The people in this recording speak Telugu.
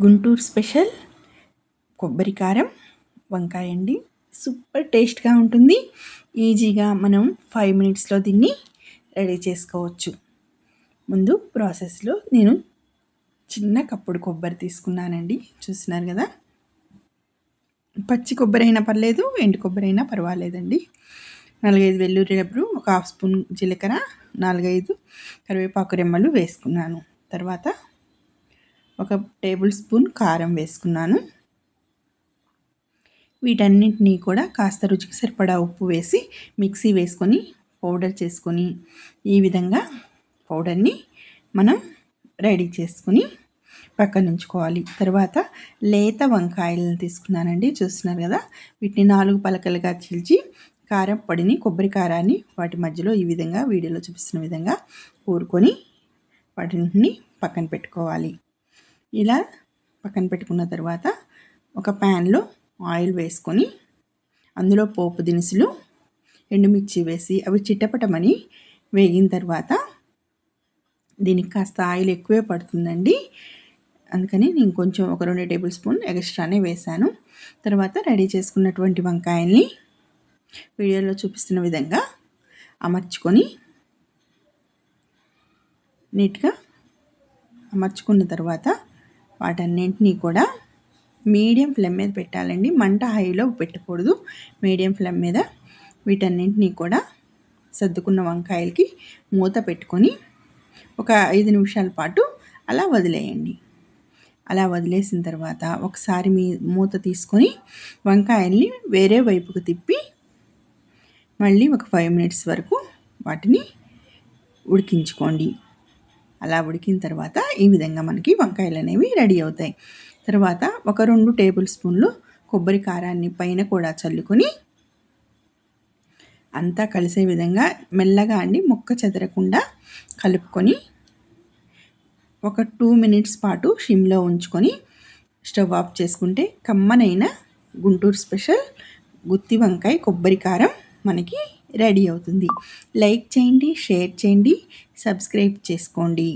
గుంటూరు స్పెషల్ కొబ్బరి కారం వంకాయ అండి. సూపర్ టేస్ట్గా ఉంటుంది. ఈజీగా మనం 5 మినిట్స్లో దీన్ని రెడీ చేసుకోవచ్చు. ముందు ప్రాసెస్లో నేను చిన్న కప్పుడు కొబ్బరి తీసుకున్నానండి. చూస్తున్నారు కదా, పచ్చి కొబ్బరి అయినా పర్లేదు, ఎండు కొబ్బరి అయినా పర్వాలేదండి. 4-5 వెల్లుల్లి రెబ్బలు, ఒక హాఫ్ స్పూన్ జీలకర్ర, 4-5 కరివేపాకు రెమ్మలు వేసుకున్నాను. తర్వాత ఒక టేబుల్ స్పూన్ కారం వేసుకున్నాను. వీటన్నింటినీ కూడా కాస్త రుచికి సరిపడా ఉప్పు వేసి మిక్సీ వేసుకొని పౌడర్ చేసుకొని, ఈ విధంగా పౌడర్ని మనం రెడీ చేసుకుని పక్కన ఉంచుకోవాలి. తర్వాత లేత వంకాయలను తీసుకున్నానండి. చూస్తున్నారు కదా, వీటిని 4 పలకలుగా చీల్చి కారం పొడిని, కొబ్బరి కారాన్ని వాటి మధ్యలో ఈ విధంగా వీడియోలో చూపిస్తున్న విధంగా కూరుకొని వాటిని పక్కన పెట్టుకోవాలి. ఇలా పక్కన పెట్టుకున్న తర్వాత ఒక ప్యాన్లో ఆయిల్ వేసుకొని అందులో పోపు దినుసులు, ఎండుమిర్చి వేసి అవి చిట్టపటమని వేగిన తర్వాత, దీనికి కాస్త ఆయిల్ ఎక్కువే పడుతుందండి, అందుకని నేను కొంచెం ఒక 2 టేబుల్ స్పూన్ ఎక్స్ట్రానే వేశాను. తర్వాత రెడీ చేసుకున్నటువంటి వంకాయల్ని వీడియోలో చూపిస్తున్న విధంగా అమర్చుకొని నీట్గా అమర్చుకున్న తర్వాత వాటన్నింటినీ కూడా మీడియం ఫ్లేమ్ మీద పెట్టాలండి. మంట హైలో పెట్టకూడదు, మీడియం ఫ్లేమ్ మీద వీటన్నింటినీ కూడా సర్దుకున్న వంకాయలకి మూత పెట్టుకొని ఒక 5 నిమిషాల పాటు అలా వదిలేయండి. అలా వదిలేసిన తర్వాత ఒకసారి మూత తీసుకొని వంకాయల్ని వేరే వైపుకు తిప్పి మళ్ళీ ఒక 5 మినిట్స్ వరకు వాటిని ఉడికించుకోండి. అలా ఉడికిన తర్వాత ఈ విధంగా మనకి వంకాయలు అనేవి రెడీ అవుతాయి. తర్వాత ఒక 2 టేబుల్ స్పూన్లు కొబ్బరి కారాన్ని పైన కూడా చల్లుకొని అంతా కలిసే విధంగా మెల్లగా ముక్క చెదరకుండా కలుపుకొని ఒక 2 మినిట్స్ పాటు సిమ్లో ఉంచుకొని స్టవ్ ఆఫ్ చేసుకుంటే కమ్మనైన గుంటూరు స్పెషల్ గుత్తి వంకాయ కొబ్బరి కారం మనకి రెడీ అవుతుంది. లైక్ చేయండి, షేర్ చేయండి, సబ్స్క్రైబ్ చేసుకోండి.